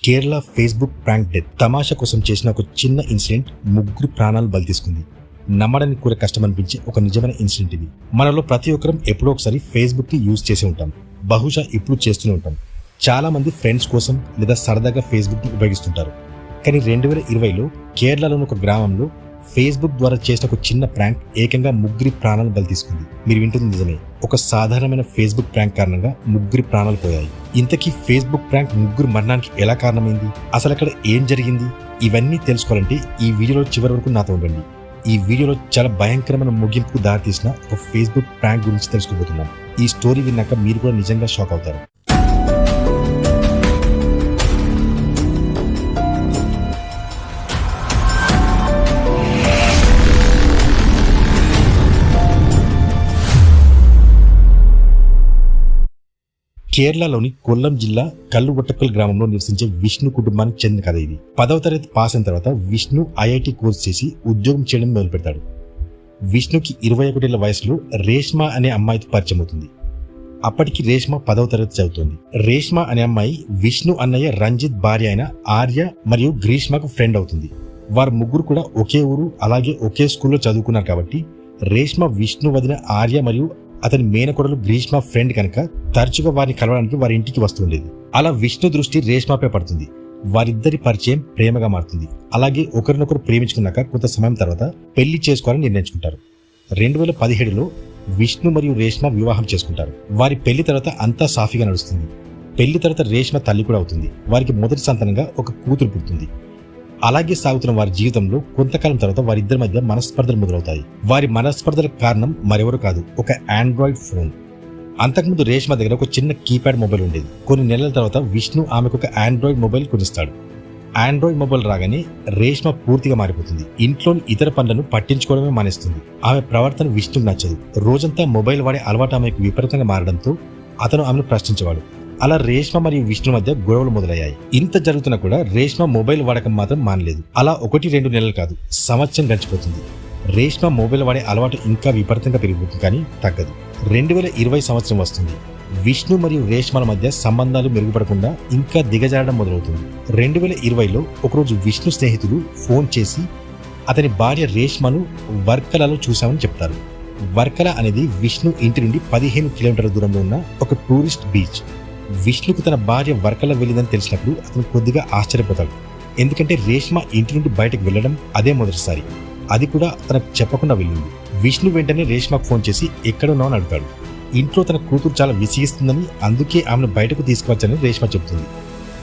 Kerala Facebook prank death తమాషా కోసం చేసిన ఒక చిన్న ఇన్సిడెంట్ ముగ్గురు ప్రాణాలు బలి తీసుకుంది. నమ్మడానికి కూడా కష్టం అనిపించే ఒక నిజమైన ఇన్సిడెంట్ ఇది. మనలో ప్రతి ఒక్కరం ఎప్పుడో ఒకసారి ఫేస్బుక్ ని యూజ్ చేసి ఉంటాం. బహుశా ఇప్పుడు చేస్తూనే ఉంటాం. చాలా మంది ఫ్రెండ్స్ కోసం లేదా సరదాగా ఫేస్బుక్ ని ఉపయోగిస్తుంటారు. కానీ 2020లో కేరళలోని ఒక గ్రామంలో ఫేస్బుక్ ద్వారా చేసిన ఒక చిన్న ప్రాంక్ ఏకంగా ముగ్గురి ప్రాణాలు బలి తీసుకుంది. మీరు వింటుంది నిజమే. ఒక సాధారణమైన ఫేస్బుక్ ప్రాంక్ కారణంగా ముగ్గురి ప్రాణాలు పోయాయి. ఇంతకీ ఫేస్బుక్ ప్రాంక్ ముగ్గురు మరణానికి ఎలా కారణమైంది, అసలు అక్కడ ఏం జరిగింది, ఇవన్నీ తెలుసుకోవాలంటే ఈ వీడియోలో చివరి వరకు నాతో ఉండండి. ఈ వీడియోలో చాలా భయంకరమైన ముగింపుకు దారితీసిన ఒక ఫేస్బుక్ ప్రాంక్ గురించి తెలుసుకోబోతున్నాం. ఈ స్టోరీ విన్నాక మీరు కూడా నిజంగా షాక్ అవుతారు. కేరళలోని కొల్లం జిల్లా కల్లువట్టక్కల్ గ్రామంలో నివసించే విష్ణు కుటుంబానికి చెందిన కథ ఇది. 10వ తరగతి పాస్ అయిన తర్వాత విష్ణు ఐఐటి కోర్సు చేసి ఉద్యోగం చేయడం మొదలు పెడతాడు. విష్ణుకి 21 ఏళ్ల వయసులో రేష్మ అనే అమ్మాయితో పరిచయం అవుతుంది. అప్పటికి రేష్మ 10వ తరగతి చదువుతుంది. రేష్మ అనే అమ్మాయి విష్ణు అన్నయ్య రంజిత్ భార్య అయిన ఆర్య మరియు గ్రీష్మకు ఫ్రెండ్ అవుతుంది. వారు ముగ్గురు కూడా ఒకే ఊరు అలాగే ఒకే స్కూల్లో చదువుకున్నారు కాబట్టి రేష్మ విష్ణు వదిన ఆర్య మరియు అతని మేనకోడలు గ్రీష్మ ఫ్రెండ్ కనుక తరచుగా వారిని కలవడానికి వారి ఇంటికి వస్తుండేది. అలా విష్ణు దృష్టి రేష్మపై పడుతుంది. వారిద్దరి పరిచయం ప్రేమగా మారుతుంది. అలాగే ఒకరినొకరు ప్రేమించుకున్నాక కొంత సమయం తర్వాత పెళ్లి చేసుకోవాలని నిర్ణయించుకుంటారు. 2017లో విష్ణు మరియు రేష్మ వివాహం చేసుకుంటారు. వారి పెళ్లి తర్వాత అంతా సాఫీగా నడుస్తుంది. పెళ్లి తర్వాత రేష్మ తల్లి కూడా అవుతుంది. వారికి మొదటి సంతానంగా ఒక కూతురు పుడుతుంది. అలాగే సాగుతున్న వారి జీవితంలో కొంతకాలం తర్వాత వారిద్దరి మధ్య మనస్పర్ధలు మొదలవుతాయి. వారి మనస్పర్ధలకు కారణం మరెవరూ కాదు, ఒక ఆండ్రాయిడ్ ఫోన్. అంతకుముందు రేష్మ దగ్గర ఒక చిన్న కీప్యాడ్ మొబైల్ ఉండేది. కొన్ని నెలల తర్వాత విష్ణు ఆమెకు ఒక ఆండ్రాయిడ్ మొబైల్ కొనిస్తాడు. ఆండ్రాయిడ్ మొబైల్ రాగానే రేష్మ పూర్తిగా మారిపోతుంది. ఇంట్లోని ఇతర పనులను పట్టించుకోవడమే మానేస్తుంది. ఆమె ప్రవర్తన విష్ణుకు నచ్చదు. రోజంతా మొబైల్ వాడే అలవాటు ఆమెకు విపరీతంగా మారడంతో అతను ఆమెను ప్రశ్నించేవాడు. అలా రేష్మ మరియు విష్ణు మధ్య గొడవలు మొదలయ్యాయి. ఇంత జరుగుతున్నా కూడా రేష్మ మొబైల్ వాడకం మాత్రం మానలేదు. అలా 1-2 నెలలు కాదు, సంవత్సరం గడిచిపోతుంది. రేష్మ మొబైల్ వాడే అలవాటు ఇంకా విపరీతంగా పెరిగిపోతుంది, కానీ తగ్గదు. 2020 సంవత్సరం వస్తుంది. విష్ణు మరియు రేష్మల మధ్య సంబంధాలు మెరుగుపడకుండా ఇంకా దిగజారడం మొదలవుతుంది. 2020లో ఒకరోజు విష్ణు స్నేహితులు ఫోన్ చేసి అతని భార్య రేష్మను వర్కలలో చూశామని చెప్తారు. వర్కల అనేది విష్ణు ఇంటి నుండి 15 కిలోమీటర్ల దూరంలో ఉన్న ఒక టూరిస్ట్ బీచ్. విష్ణుకు తన భార్య వర్కల వెళ్ళిందని తెలిసినప్పుడు అతను కొద్దిగా ఆశ్చర్యపోతాడు. ఎందుకంటే రేష్మ ఇంటి నుండి బయటకు వెళ్లడం అదే మొదటిసారి. అది కూడా తనకు చెప్పకుండా వెళ్ళింది. విష్ణు వెంటనే రేష్మకు ఫోన్ చేసి ఎక్కడున్నావు అని అడుగుతాడు. ఇంట్లో తన కూతురు చాలా విసిగిస్తుందని, అందుకే ఆమెను బయటకు తీసుకువచ్చని రేష్మ చెబుతుంది.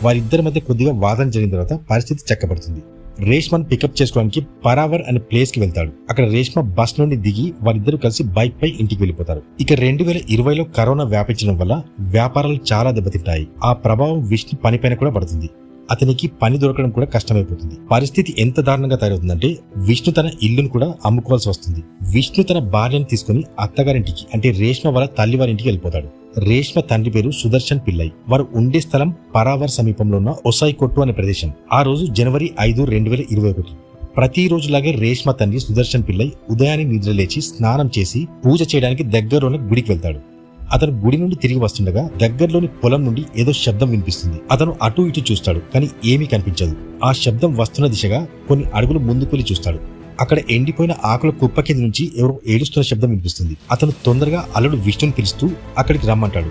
వారిద్దరి మధ్య కొద్దిగా వాదన జరిగిన తర్వాత పరిస్థితి చక్కబడుతుంది. రేష్మను పికప్ చేసుకోవడానికి పరావర్ అనే ప్లేస్ కి వెళ్తాడు. అక్కడ రేష్మ బస్ నుండి దిగి వారిద్దరూ కలిసి బైక్ పై ఇంటికి వెళ్లిపోతారు. ఇక 2020లో కరోనా వ్యాపించడం వల్ల వ్యాపారాలు చాలా దెబ్బతింటాయి. ఆ ప్రభావం విష్ణు పనిపైన కూడా పడుతుంది. అతనికి పని దొరకడం కూడా కష్టమైపోతుంది. పరిస్థితి ఎంత దారుణంగా తయారవుతుందంటే విష్ణు తన ఇల్లును కూడా అమ్ముకోవాల్సి వస్తుంది. విష్ణు తన భార్యను తీసుకుని అత్తగారింటికి అంటే రేష్మ వాళ్ళ తల్లి వారింటికి వెళ్ళిపోతాడు. రేష్మ తండ్రి పేరు సుదర్శన్ పిల్లై. వారు ఉండే స్థలం పరావర్ సమీపంలో ఉన్న ఒసాయి కొట్టు అనే ప్రదేశం. ఆ రోజు జనవరి 5, 2021. ప్రతిరోజులాగే రేష్మ తండ్రి సుదర్శన్ పిల్లై ఉదయాన్నే నిద్రలేచి స్నానం చేసి పూజ చేయడానికి దగ్గరలోని గుడికి వెళ్తాడు. అతను గుడి నుండి తిరిగి వస్తుండగా దగ్గరలోని పొలం నుండి ఏదో శబ్దం వినిపిస్తుంది. అతను అటు ఇటు చూస్తాడు, కానీ ఏమీ కనిపించదు. ఆ శబ్దం వస్తున్న దిశగా కొన్ని అడుగులు ముందుకు వెళ్లి చూస్తాడు. అక్కడ ఎండిపోయిన ఆకుల కుప్ప కింద నుంచి ఎవరో ఏడుస్తున్న శబ్దం వినిపిస్తుంది. అతను తొందరగా అల్లుడు విష్ణుని పిలుస్తూ అక్కడికి రమ్మంటాడు.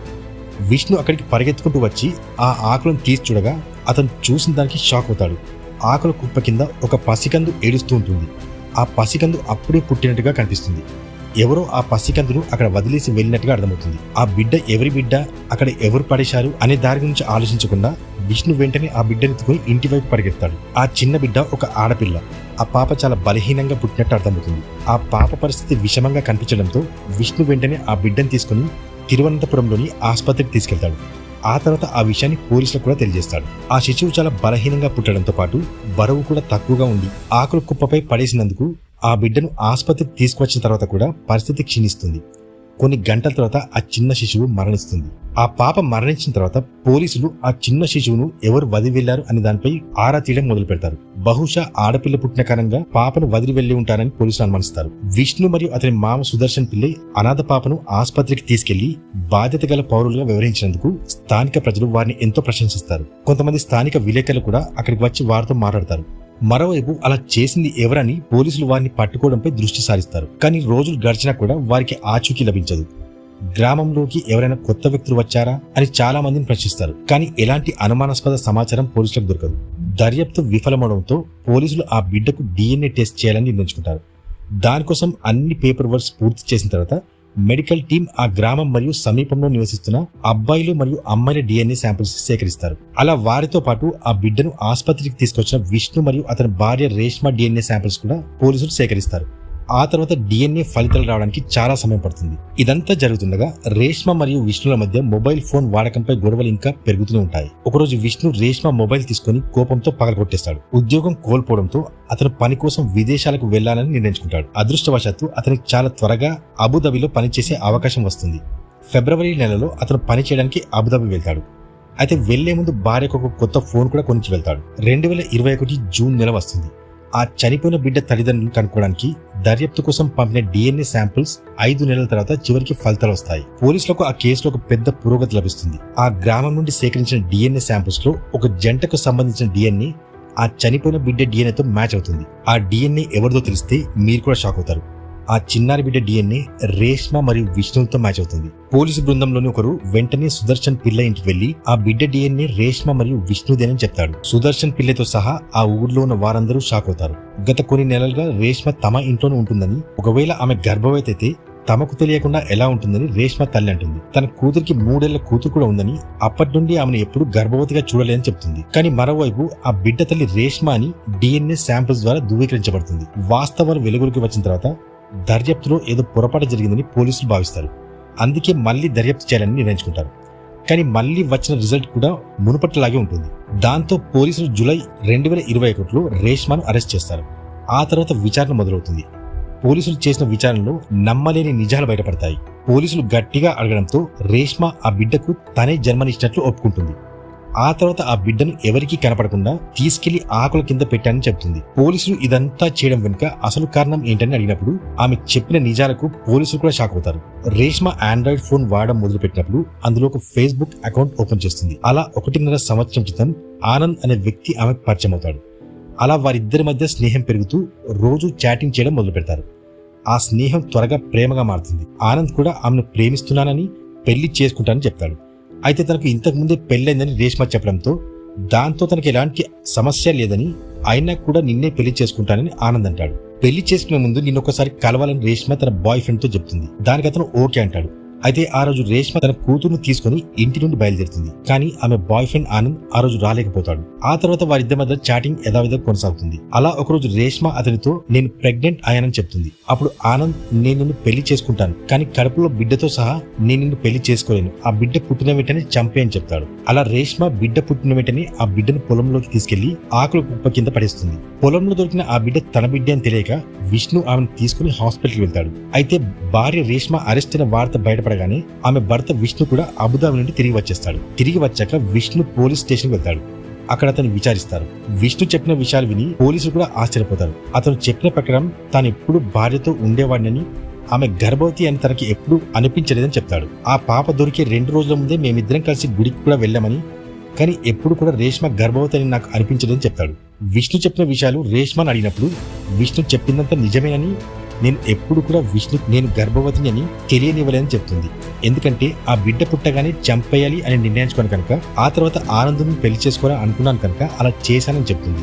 విష్ణు అక్కడికి పరిగెత్తుకుంటూ వచ్చి ఆ ఆకులను తీసి చూడగా అతను చూసిన దానికి షాక్ అవుతాడు. ఆకుల కుప్ప కింద ఒక పసికందు ఏడుస్తూ ఉంటుంది. ఆ పసికందు అప్పుడే పుట్టినట్టుగా కనిపిస్తుంది. ఎవరో ఆ పసికందును అక్కడ వదిలేసి వెళ్ళినట్టుగా అర్థమవుతుంది. ఆ బిడ్డ ఎవరి బిడ్డ, అక్కడ ఎవరు పడేశారు అనే దారి గురించి ఆలోచించకుండా విష్ణు వెంటనే ఆ బిడ్డనెత్తుకుని ఇంటి వైపు పరిగెత్తాడు. ఆ చిన్న బిడ్డ ఒక ఆడపిల్ల. ఆ పాప చాలా బలహీనంగా పుట్టినట్టు అర్థమవుతుంది. ఆ పాప పరిస్థితి విషమంగా కనిపించడంతో విష్ణు వెంటనే ఆ బిడ్డను తీసుకుని తిరువనంతపురంలోని ఆసుపత్రికి తీసుకెళ్తాడు. ఆ తర్వాత ఆ విషయాన్ని పోలీసులకు కూడా తెలియజేస్తాడు. ఆ శిశువు చాలా బలహీనంగా పుట్టడంతో పాటు బరువు కూడా తక్కువగా ఉండి ఆకుల కుప్పపై పడేసినందుకు ఆ బిడ్డను ఆసుపత్రికి తీసుకువచ్చిన తర్వాత కూడా పరిస్థితి క్షీణిస్తుంది. కొన్ని గంటల తర్వాత ఆ చిన్న శిశువు మరణిస్తుంది. ఆ పాప మరణించిన తర్వాత పోలీసులు ఆ చిన్న శిశువును ఎవరు వదిలి వెళ్లారు అనే దానిపై ఆరా తీయడం మొదలు పెడతారు. బహుశా ఆడపిల్ల పుట్టిన కారణంగా పాపను వదిలి వెళ్లి ఉంటారని పోలీసులు అనుమానిస్తారు. విష్ణు మరియు అతని మామ సుదర్శన్ పిల్లై అనాథ పాపను ఆసుపత్రికి తీసుకెళ్లి బాధ్యత గల పౌరులుగా వ్యవహరించినందుకు స్థానిక ప్రజలు వారిని ఎంతో ప్రశంసిస్తారు. కొంతమంది స్థానిక విలేకరులు కూడా అక్కడికి వచ్చి వారితో మాట్లాడతారు. మరోవైపు అలా చేసింది ఎవరని పోలీసులు వారిని పట్టుకోవడంపై దృష్టి సారిస్తారు. కానీ రోజులు గడిచినా కూడా వారికి ఆచూకీ లభించదు. గ్రామంలోకి ఎవరైనా కొత్త వ్యక్తులు వచ్చారా అని చాలా మందిని ప్రశ్నిస్తారు. కానీ ఎలాంటి అనుమానాస్పద సమాచారం పోలీసులకు దొరకదు. దర్యాప్తు విఫలమవడంతో పోలీసులు ఆ బిడ్డకు DNA టెస్ట్ చేయాలని నిర్ణయించుకుంటారు. దానికోసం అన్ని పేపర్ వర్క్స్ పూర్తి చేసిన తర్వాత మెడికల్ టీం ఆ గ్రామం మరియు సమీపంలో నివసిస్తున్న అబ్బాయిలు మరియు అమ్మాయిల DNA శాంపిల్స్ సేకరిస్తారు. అలా వారితో పాటు ఆ బిడ్డను ఆసుపత్రికి తీసుకొచ్చిన విష్ణు మరియు అతని భార్య రేష్మ DNA శాంపిల్స్ కూడా పోలీసులు సేకరిస్తారు. ఆ తర్వాత DNA ఫలితాలు రావడానికి చాలా సమయం పడుతుంది. ఇదంతా జరుగుతుండగా రేష్మ మరియు విష్ణుల మధ్య మొబైల్ ఫోన్ వాడకంపై గొడవలు ఇంకా పెరుగుతూనే ఉంటాయి. ఒకరోజు విష్ణు రేష్మ మొబైల్ తీసుకుని కోపంతో పగలగొట్టేస్తాడు. ఉద్యోగం కోల్పోవడంతో అతను పని కోసం విదేశాలకు వెళ్లాలని నిర్ణయించుకుంటాడు. అదృష్టవశాత్తు అతనికి చాలా త్వరగా అబుదాబిలో పనిచేసే అవకాశం వస్తుంది. ఫిబ్రవరి నెలలో అతను పని చేయడానికి అబుదాబి వెళ్తాడు. అయితే వెళ్లే ముందు భార్యకు ఒక కొత్త ఫోన్ కూడా కొనిచ్చి వెళ్తాడు. 2021 జూన్ నెల వస్తుంది. ఆ చనిపోయిన బిడ్డ తల్లిదండ్రులను కనుక్కోవడానికి దర్యాప్తు కోసం పంపిన DNA శాంపిల్స్ 5 నెలల తర్వాత చివరికి ఫలితాలు వస్తాయి. పోలీసులకు ఆ కేసులో ఒక పెద్ద పురోగతి లభిస్తుంది. ఆ గ్రామం నుండి సేకరించిన DNA శాంపిల్స్ లో ఒక జంటకు సంబంధించిన DNA ఆ చనిపోయిన బిడ్డ DNAతో మ్యాచ్ అవుతుంది. ఆ DNA ఎవరిదో తెలిస్తే మీరు కూడా షాక్ అవుతారు. ఆ చిన్నారి బిడ్డ DNA రేష్మ మరియు విష్ణువుతో మ్యాచ్ అవుతుంది. పోలీసు బృందంలోని ఒకరు వెంటనే సుదర్శన్ పిల్ల ఇంటికి వెళ్లి ఆ బిడ్డ DNA రేష్మ మరియు విష్ణుదేనని చెప్తాడు. సుదర్శన్ పిల్లతో సహా ఆ ఊర్లో ఉన్న వారందరూ షాక్ అవుతారు. గత కొన్ని నెలలుగా రేష్మ తమ ఇంట్లోనే ఉంటుందని, ఒకవేళ ఆమె గర్భవతి అయితే తమకు తెలియకుండా ఎలా ఉంటుందని రేష్మ తల్లి అంటుంది. తన కూతురికి 3 ఏళ్ల కూతురు కూడా ఉందని, అప్పటి నుండి ఆమెను ఎప్పుడు గర్భవతిగా చూడలేదని చెప్తుంది. కానీ మరోవైపు ఆ బిడ్డ తల్లి రేష్మ అని DNA శాంపిల్స్ ద్వారా ధృవీకరించబడుతుంది. వాస్తవాలు వెలుగులోకి వచ్చిన తర్వాత దర్యాప్తులో ఏదో పొరపాటు జరిగిందని పోలీసులు భావిస్తారు. అందుకే మళ్లీ దర్యాప్తు చేయాలని నిర్ణయించుకుంటారు. కానీ మళ్లీ వచ్చిన రిజల్ట్ కూడా మునుపటిలాగే ఉంటుంది. దాంతో పోలీసులు జూలై 2021లో రేష్మను అరెస్ట్ చేస్తారు. ఆ తర్వాత విచారణ మొదలవుతుంది. పోలీసులు చేసిన విచారణలో నమ్మలేని నిజాలు బయటపడతాయి. పోలీసులు గట్టిగా అడగడంతో రేష్మ ఆ బిడ్డకు తనే జన్మనిచ్చినట్లు ఒప్పుకుంటుంది. ఆ తర్వాత ఆ బిడ్డను ఎవరికీ కనపడకుండా తీసుకెళ్లి ఆకుల కింద పెట్టానని చెప్తుంది. పోలీసులు ఇదంతా చేయడం వెనుక అసలు కారణం ఏంటని అడిగినప్పుడు ఆమె చెప్పిన నిజాలకు పోలీసులు కూడా షాక్ అవుతారు. రేష్మ ఆండ్రాయిడ్ ఫోన్ వాడడం మొదలుపెట్టినప్పుడు అందులో ఒక ఫేస్బుక్ అకౌంట్ ఓపెన్ చేస్తుంది. అలా 1.5 సంవత్సరం క్రితం ఆనంద్ అనే వ్యక్తి ఆమెకు పరిచయం అవుతాడు. అలా వారిద్దరి మధ్య స్నేహం పెరుగుతూ రోజు చాటింగ్ చేయడం మొదలు పెడతారు. ఆ స్నేహం త్వరగా ప్రేమగా మారుతుంది. ఆనంద్ కూడా ఆమెను ప్రేమిస్తున్నానని, పెళ్లి చేసుకుంటానని చెప్తాడు. అయితే తనకు ఇంతకు ముందే పెళ్లైందని రేష్మ చెప్పడంతో దాంతో తనకి ఎలాంటి సమస్య లేదని, అయినా కూడా నిన్నే పెళ్లి చేసుకుంటానని ఆనంద్ అంటాడు. పెళ్లి చేసుకునే ముందు నిన్నొకసారి కలవాలని రేష్మ తన బాయ్ ఫ్రెండ్ తో చెప్తుంది. దానికి అతను ఓకే అంటాడు. అయితే ఆ రోజు రేష్మ తన కూతురును తీసుకుని ఇంటి నుండి బయలుదేరుతుంది. కానీ ఆమె బాయ్ ఫ్రెండ్ ఆనంద్ ఆ రోజు రాలేకపోతాడు. ఆ తర్వాత వారిద్దరి మధ్య చాటింగ్ యథావిధిగా కొనసాగుతుంది. అలా ఒకరోజు రేష్మ అతనితో నేను ప్రెగ్నెంట్ అయ్యానని చెప్తుంది. అప్పుడు ఆనంద్ నేను నిన్ను పెళ్లి చేసుకుంటాను, కానీ కడుపులో బిడ్డతో సహా నేను నిన్ను పెళ్లి చేసుకోలేను, ఆ బిడ్డ పుట్టిన వెంటనే చంపే అని చెప్తాడు. అలా రేష్మ బిడ్డ పుట్టిన వెంటనే ఆ బిడ్డను పొలంలోకి తీసుకెళ్లి ఆకుల కుప్ప కింద పడేస్తుంది. పొలంలో దొరికిన ఆ బిడ్డ తన బిడ్డ అని తెలియక విష్ణు ఆమెను తీసుకుని హాస్పిటల్కి వెళ్తాడు. అయితే భార్య రేష్మ అరెస్ట్ అయిన వార్త బయటపడగానే ఆమె భర్త విష్ణు కూడా అబుదాబి నుండి తిరిగి వచ్చేస్తాడు. తిరిగి వచ్చాక విష్ణు పోలీస్ స్టేషన్ వెళ్తాడు. అక్కడ అతను విచారిస్తారు. విష్ణు చెప్పిన విషయాలు విని పోలీసులు కూడా ఆశ్చర్యపోతారు. అతను చెప్పిన ప్రకారం తాను ఎప్పుడు భార్యతో ఉండేవాడినని, ఆమె గర్భవతి అని తనకి ఎప్పుడు అనిపించలేదని చెప్తాడు. ఆ పాప దొరికే 2 రోజుల ముందే మేమిద్దరం కలిసి గుడికి కూడా వెళ్ళామని, కానీ ఎప్పుడు కూడా రేష్మ గర్భవతి అని నాకు అనిపించలేదని చెప్తాడు. విష్ణు చెప్పిన విషయాలు రేష్మను అడిగినప్పుడు విష్ణు చెప్పిందంతా నిజమేనని, నేను ఎప్పుడు కూడా విష్ణు నేను గర్భవతిని అని తెలియనివ్వలేదని చెప్తుంది. ఎందుకంటే ఆ బిడ్డ పుట్టగానే చంపేయాలి అని నిర్ణయించుకోను కనుక, ఆ తర్వాత ఆనంద్ను పెళ్లి చేసుకోవాలని అనుకున్నాను కనుక అలా చేశానని చెప్తుంది.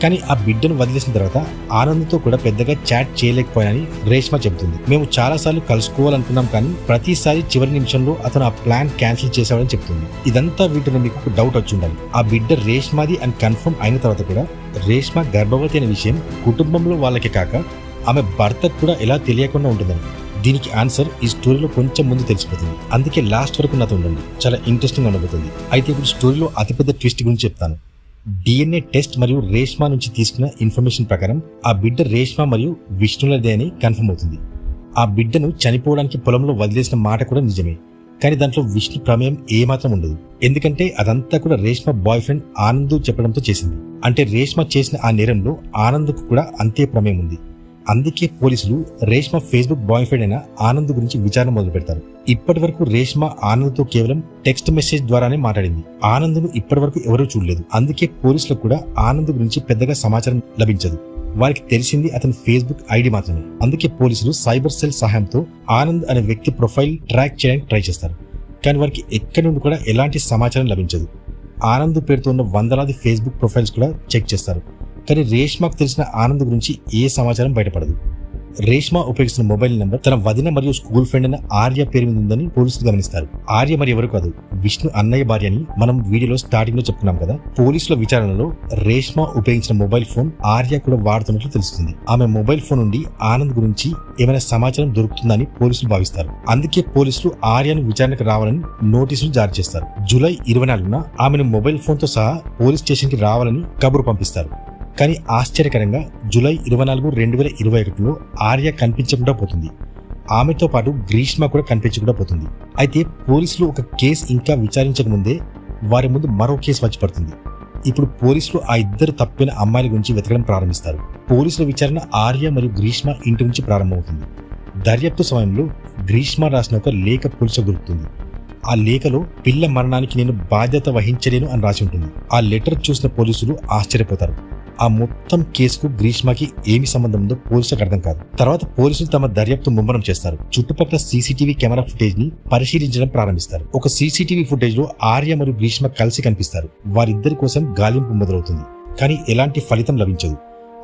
కానీ ఆ బిడ్డను వదిలేసిన తర్వాత ఆనంద్తో కూడా పెద్దగా చాట్ చేయలేకపోయానని రేష్మ చెబుతుంది. మేము చాలాసార్లు కలుసుకోవాలనుకున్నాం, కానీ ప్రతిసారి చివరి నిమిషంలో అతను ఆ ప్లాన్ క్యాన్సిల్ చేశాడని చెప్తుంది. ఇదంతా వీటిలో మీకు ఒక డౌట్ వచ్చి ఉండాలి. ఆ బిడ్డ రేష్మాది అని కన్ఫర్మ్ అయిన తర్వాత కూడా రేష్మ గర్భవతి అనే విషయం కుటుంబంలో వాళ్ళకే కాక ఆమె భర్తకు కూడా ఎలా తెలియకుండా ఉంటుందని. దీనికి ఆన్సర్ ఈ స్టోరీలో కొంచెం ముందు తెలిసిపోతుంది. అందుకే లాస్ట్ వరకు నాతో ఉండండి, చాలా ఇంట్రెస్టింగ్ ఉండబోతుంది. అయితే ఇప్పుడు స్టోరీలో అతిపెద్ద ట్విస్ట్ గురించి చెప్తాను. DNA టెస్ట్ మరియు రేష్మ నుంచి తీసుకున్న ఇన్ఫర్మేషన్ ప్రకారం ఆ బిడ్డ రేష్మ మరియు విష్ణులదే అని కన్ఫర్మ్ అవుతుంది. ఆ బిడ్డను చనిపోవడానికి పొలంలో వదిలేసిన మాట కూడా నిజమే. కానీ దాంట్లో విష్ణు ప్రమేయం ఏమాత్రం ఉండదు. ఎందుకంటే అదంతా కూడా రేష్మ బాయ్ ఫ్రెండ్ ఆనంద్ చెప్పడంతో చేసింది. అంటే రేష్మ చేసిన ఆ నేరంలో ఆనంద్కు కూడా అంతే ప్రమేయం ఉంది. అందుకే పోలీసులు రేష్మ ఫేస్బుక్ బాయ్ ఫ్రెండ్ అయిన ఆనంద్ గురించి విచారణ మొదలు పెడతారు. ఇప్పటి వరకు రేష్మ ఆనంద్తో కేవలం టెక్స్ట్ మెసేజ్ ద్వారానే మాట్లాడింది. ఆనంద్ను ఇప్పటి వరకు ఎవరూ చూడలేదు. అందుకే పోలీసులకు కూడా ఆనంద్ గురించి పెద్దగా సమాచారం లభించదు. వారికి తెలిసింది అతని ఫేస్బుక్ ఐడి మాత్రమే. అందుకే పోలీసులు సైబర్ సెల్ సహాయంతో ఆనంద్ అనే వ్యక్తి ప్రొఫైల్ ట్రాక్ చేయడానికి ట్రై చేస్తారు. కానీ వారికి ఎక్కడి నుండి కూడా ఎలాంటి సమాచారం లభించదు. ఆనంద్ పేరుతో ఉన్న వందలాది ఫేస్బుక్ ప్రొఫైల్స్ కూడా చెక్ చేస్తారు. కానీ రేష్మకు తెలిసిన ఆనంద్ గురించి ఏ సమాచారం బయటపడదు. రేష్మ ఉపయోగిస్తున్న మొబైల్ నెంబర్ తన వదిన మరియు స్కూల్ ఫ్రెండ్ అయిన ఆర్య పేరు మీద ఉందని పోలీసులు గమనిస్తారు. ఆర్య మరి ఎవరు కాదు, విష్ణు అన్నయ్య భార్య అని మనం వీడియోలో స్టార్టింగ్ లో చెప్పుకున్నాం కదా. పోలీసుల విచారణలో రేష్మ ఉపయోగించిన మొబైల్ ఫోన్ ఆర్య కూడా వాడుతున్నట్లు తెలుస్తుంది. ఆమె మొబైల్ ఫోన్ నుండి ఆనంద్ గురించి ఏమైనా సమాచారం దొరుకుతుందని పోలీసులు భావిస్తారు. అందుకే పోలీసులు ఆర్యను విచారణకు రావాలని నోటీసులు జారీ చేస్తారు. జూలై 24న ఆమెను మొబైల్ ఫోన్ తో సహా పోలీస్ స్టేషన్ కి రావాలని కబురు పంపిస్తారు. కానీ ఆశ్చర్యకరంగా జూలై 24, 2021లో ఆర్య కనిపించకుండా పోతుంది. ఆమెతో పాటు గ్రీష్మ కూడా కనిపించకుండా పోతుంది. అయితే పోలీసులు ఒక కేసు ఇంకా విచారించక ముందే వారి ముందు మరో కేసు వచ్చి పడుతుంది. ఇప్పుడు పోలీసులు ఆ ఇద్దరు తప్పిన అమ్మాయిల గురించి వెతకడం ప్రారంభిస్తారు. పోలీసుల విచారణ ఆర్య మరియు గ్రీష్మ ఇంటి నుంచి ప్రారంభమవుతుంది. దర్యాప్తు సమయంలో గ్రీష్మ రాసిన ఒక లేఖ పోలీసులకు దొరుకుతుంది. ఆ లేఖలో పిల్ల మరణానికి నేను బాధ్యత వహించలేను అని రాసి ఉంటుంది. ఆ లెటర్ చూసిన పోలీసులు ఆశ్చర్యపోతారు. ఆ మొత్తం కేసుకు గ్రీష్మకి ఏమి సంబంధం ఉందో పోలీసులకు అర్థం కాదు. తర్వాత పోలీసులు తమ దర్యాప్తు ముమ్మరం చేస్తారు. చుట్టుపక్కల సీసీటీవీ కెమెరా ఫుటేజ్ ని పరిశీలించడం ప్రారంభిస్తారు. ఒక సీసీటీవీ ఫుటేజ్ లో ఆర్య మరియు గ్రీష్మ కలిసి కనిపిస్తారు. వారిద్దరి కోసం గాలింపు మొదలవుతుంది. కానీ ఎలాంటి ఫలితం లభించదు.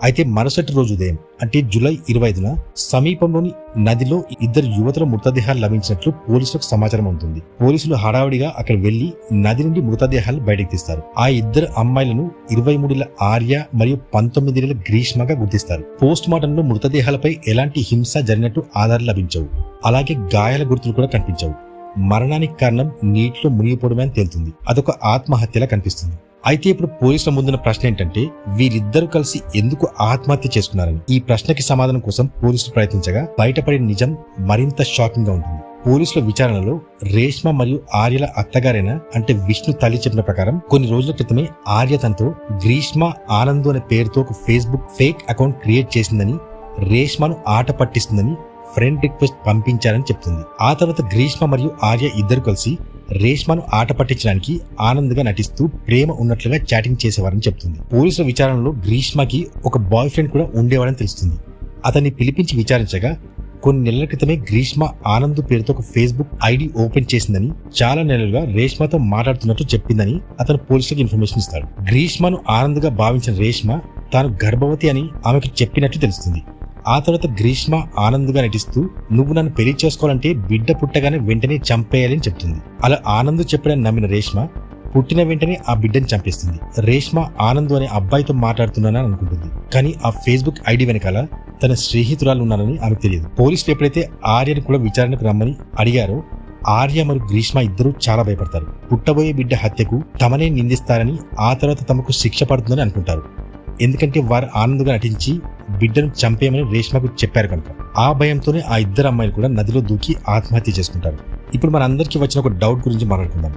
అయితే మరుసటి రోజు ఉదయం అంటే జూలై 25న సమీపంలోని నదిలో ఇద్దరు యువతుల మృతదేహాలు లభించినట్లు పోలీసులకు సమాచారం ఉంటుంది. పోలీసులు హడావిడిగా అక్కడ వెళ్లి నది నుండి మృతదేహాలు బయటకు తీస్తారు. ఆ ఇద్దరు అమ్మాయిలను 23 ఆర్య మరియు 19 గ్రీష్మగా గుర్తిస్తారు. పోస్ట్ మార్టంలో మృతదేహాలపై ఎలాంటి హింస జరిగినట్టు ఆధారాలు లభించవు. అలాగే గాయాల గుర్తులు కూడా కనిపించవు. మరణానికి కారణం నీటిలో మునిగిపోవడమే అని తేలుతుంది. అదొక ఆత్మహత్యలా కనిపిస్తుంది. అయితే ఇప్పుడు పోలీసుల ముందున్న ప్రశ్న ఏంటంటే వీరిద్దరూ కలిసి ఎందుకు ఆత్మహత్య చేసుకున్నారని. ఈ ప్రశ్నకి సమాధానం కోసం పోలీసులు ప్రయత్నించగా బయటపడిన నిజం మరింత షాకింగ్ గా ఉంటుంది. పోలీసుల విచారణలో రేష్మ మరియు ఆర్యల అత్తగారైన అంటే విష్ణు తల్లి చెప్పిన ప్రకారం కొన్ని రోజుల క్రితమే ఆర్య తనతో గ్రీష్మ ఆనంద్ అనే పేరుతో ఒక ఫేస్బుక్ ఫేక్ అకౌంట్ క్రియేట్ చేసిందని, రేష్మను ఆట పట్టిస్తుందని ఫ్రెండ్ రిక్వెస్ట్ పంపించారని చెప్తుంది. ఆ తర్వాత గ్రీష్మ మరియు ఆర్య ఇద్దరు కలిసి రేష్మను ఆట పట్టించడానికి ఆనంద్గా నటిస్తూ ప్రేమ ఉన్నట్లుగా చాటింగ్ చేసేవారని చెప్తుంది. పోలీసుల విచారణలో గ్రీష్మకి ఒక బాయ్ ఫ్రెండ్ కూడా ఉండేవాడని తెలుస్తుంది. అతన్ని పిలిపించి విచారించగా కొన్ని నెలల క్రితమే గ్రీష్మ ఆనంద్ పేరుతో ఒక ఫేస్బుక్ ఐడి ఓపెన్ చేసిందని, చాలా నెలలుగా రేష్మతో మాట్లాడుతున్నట్టు చెప్పిందని అతను పోలీసులకు ఇన్ఫర్మేషన్ ఇస్తాడు. గ్రీష్మను ఆనంద్గా భావించిన రేష్మ తాను గర్భవతి అని ఆమెకు చెప్పినట్టు తెలుస్తుంది. ఆ తర్వాత గ్రీష్మ ఆనంద్గా నటిస్తూ నువ్వు నన్ను పెళ్లి చేసుకోవాలంటే బిడ్డ పుట్టగానే వెంటనే చంపేయాలని చెప్తుంది. అలా ఆనంద్ చెప్పడని నమ్మిన రేష్మ పుట్టిన వెంటనే ఆ బిడ్డని చంపేస్తుంది. రేష్మ ఆనంద్ అనే అబ్బాయితో మాట్లాడుతున్నానని అనుకుంటుంది. కానీ ఆ ఫేస్బుక్ ఐడి వెనకాల తన స్నేహితురాలు ఉన్నారని ఆమెకు తెలియదు. పోలీసులు ఎప్పుడైతే ఆర్యను కూడా విచారణకు రమ్మని అడిగారో ఆర్య మరియు గ్రీష్మ ఇద్దరూ చాలా భయపడతారు. పుట్టబోయే బిడ్డ హత్యకు తమనే నిందిస్తారని, ఆ తర్వాత తమకు శిక్ష పడుతుందని అనుకుంటారు. ఎందుకంటే వారు ఆనందంగా నటించి బిడ్డను చంపేయమని రేష్మకు చెప్పారు కనుక. ఆ భయంతోనే ఆ ఇద్దరు అమ్మాయిలు కూడా నదిలో దూకి ఆత్మహత్య చేసుకుంటారు. ఇప్పుడు మనందరికీ వచ్చిన ఒక డౌట్ గురించి మాట్లాడుకుందాం.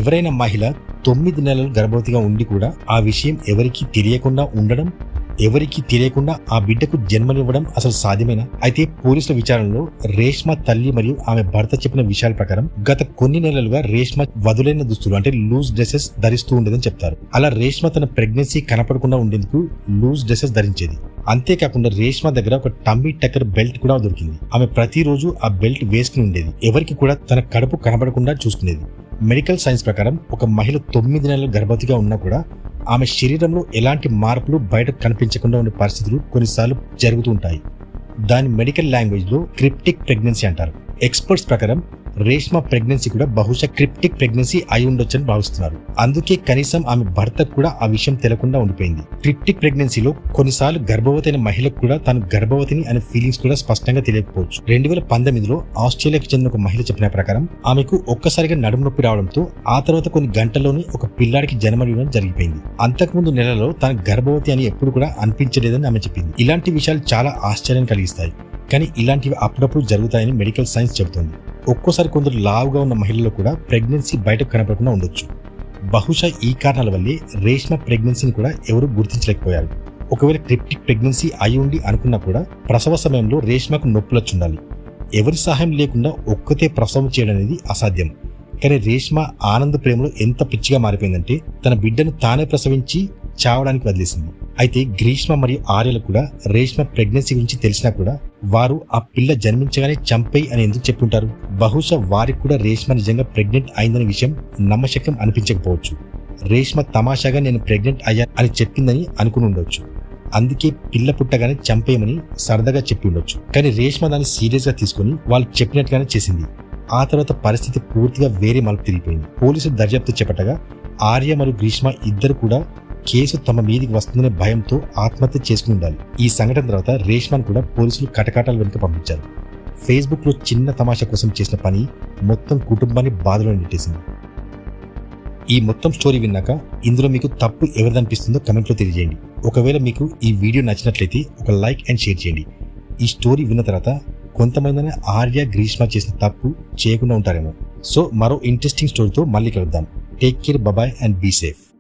ఎవరైనా మహిళ 9 నెలలు గర్భవతిగా ఉండి కూడా ఆ విషయం ఎవరికీ తెలియకుండా ఉండడం, ఎవరికీ తెలియకుండా ఆ బిడ్డకు జన్మనివ్వడం అసలు సాధ్యమేనా? అయితే పోలీసుల విచారణలో రేష్మ తల్లి మరియు ఆమె భర్త చెప్పిన విషయాల ప్రకారం గత కొన్ని నెలలుగా రేష్మ వదులైన దుస్తులు అంటే లూజ్ డ్రెస్సెస్ ధరిస్తూ ఉండేదని చెప్తారు. అలా రేష్మ తన ప్రెగ్నెన్సీ కనపడకుండా ఉండేందుకు లూజ్ డ్రెస్సెస్ ధరించేది. అంతేకాకుండా రేష్మ దగ్గర ఒక టమ్మీ టక్కర్ బెల్ట్ కూడా దొరికింది. ఆమె ప్రతిరోజు ఆ బెల్ట్ వేసుకుని ఉండేది. ఎవరికి కూడా తన కడుపు కనపడకుండా చూసుకునేది. మెడికల్ సైన్స్ ప్రకారం ఒక మహిళ 9 నెలలు గర్భవతిగా ఉన్నా కూడా ఆమె శరీరంలో ఎలాంటి మార్పులు బయటకు కనిపించకుండా ఉండే పరిస్థితులు కొన్నిసార్లు జరుగుతూ ఉంటాయి. దాని మెడికల్ లాంగ్వేజ్ లో క్రిప్టిక్ ప్రెగ్నెన్సీ అంటారు. ఎక్స్పర్ట్స్ ప్రకారం రేష్మ ప్రెగ్నెన్సీ కూడా బహుశా క్రిప్టిక్ ప్రెగ్నెన్సీ అయి ఉండొచ్చని భావిస్తున్నారు. అందుకే కనీసం ఆమె భర్తకు కూడా ఆ విషయం తెలియకుండా ఉండిపోయింది. క్రిప్టిక్ ప్రెగ్నెన్సీలో కొన్నిసార్లు గర్భవతి అయిన మహిళకు కూడా తాను గర్భవతిని అనే ఫీలింగ్స్ కూడా స్పష్టంగా తెలియకపోవచ్చు. 2019లో ఆస్ట్రేలియాకు చెందిన ఒక మహిళ చెప్పిన ప్రకారం ఆమెకు ఒక్కసారిగా నడుము నొప్పి రావడంతో ఆ తర్వాత కొన్ని గంటల్లోనే ఒక పిల్లాడికి జన్మనివ్వడం జరిగిపోయింది. అంతకుముందు నెలలో తాను గర్భవతి అని ఎప్పుడు కూడా అనిపించలేదని ఆమె చెప్పింది. ఇలాంటి విషయాలు చాలా ఆశ్చర్యం కలిగిస్తాయి. కానీ ఇలాంటివి అప్పుడప్పుడు జరుగుతాయని మెడికల్ సైన్స్ చెబుతోంది. ఒక్కోసారి కొందరు లావుగా ఉన్న మహిళల్లో కూడా ప్రెగ్నెన్సీ బయటకు కనపడకుండా ఉండొచ్చు. బహుశా ఈ కారణాల వల్లే రేష్మ ప్రెగ్నెన్సీని కూడా ఎవరూ గుర్తించలేకపోయారు. ఒకవేళ క్రిప్టిక్ ప్రెగ్నెన్సీ అయి ఉండి అనుకున్నా కూడా ప్రసవ సమయంలో రేష్మకు నొప్పులొచ్చుండాలి. ఎవరి సహాయం లేకుండా ఒక్కతే ప్రసవం చేయడం అనేది అసాధ్యం. కానీ రేష్మ ఆనంద్ ప్రేమలో ఎంత పిచ్చిగా మారిపోయిందంటే తన బిడ్డను తానే ప్రసవించి చావడానికి వదిలేసింది. అయితే గ్రీష్మ మరియు ఆర్యలకు కూడా రేష్మ ప్రెగ్నెన్సీ గురించి తెలిసినా కూడా వారు ఆ పిల్ల జన్మించగానే చంపేయి అని ఎందుకు చెప్పుంటారు? బహుశా వారికి కూడా రేష్మ నిజంగా ప్రెగ్నెంట్ అయిందనే విషయం నమ్మశక్యం అనిపించకపోవచ్చు. రేష్మ తమాషాగా నేను ప్రెగ్నెంట్ అయ్యా అని చెప్పిందని అనుకుని ఉండొచ్చు. అందుకే పిల్ల పుట్టగానే చంపేయమని సరదాగా చెప్పి ఉండొచ్చు. కానీ రేష్మ దాన్ని సీరియస్ గా తీసుకుని వాళ్ళు చెప్పినట్టుగానే చేసింది. ఆ తర్వాత పరిస్థితి పూర్తిగా వేరే మలుపు తిరిగిపోయింది. పోలీసులు దర్యాప్తు చేపట్టగా ఆర్య మరియు గ్రీష్మ ఇద్దరు కూడా కేసు తమ మీదికి వస్తుందనే భయంతో ఆత్మహత్య చేసుకుని ఉండాలి. ఈ సంఘటన తర్వాత రేష్మను కూడా పోలీసులు కటకాటాల వెనుక పంపించారు. ఫేస్బుక్ లో చిన్న తమాషా కోసం చేసిన పని మొత్తం కుటుంబాన్ని బాధలో నెట్టేసింది. ఈ మొత్తం స్టోరీ విన్నాక ఇందులో మీకు తప్పు ఎవరిదనిపిస్తుందో కమెంట్లో తెలియజేయండి. ఒకవేళ మీకు ఈ వీడియో నచ్చినట్లయితే ఒక లైక్ అండ్ షేర్ చేయండి. ఈ స్టోరీ విన్న తర్వాత కొంతమందిని ఆర్య గ్రీష్మ చేసిన తప్పు చేయకుండా ఉంటారేమో. సో మరో ఇంట్రెస్టింగ్ స్టోరీతో మళ్ళీ కలుద్దాం. Take care, bye and be safe.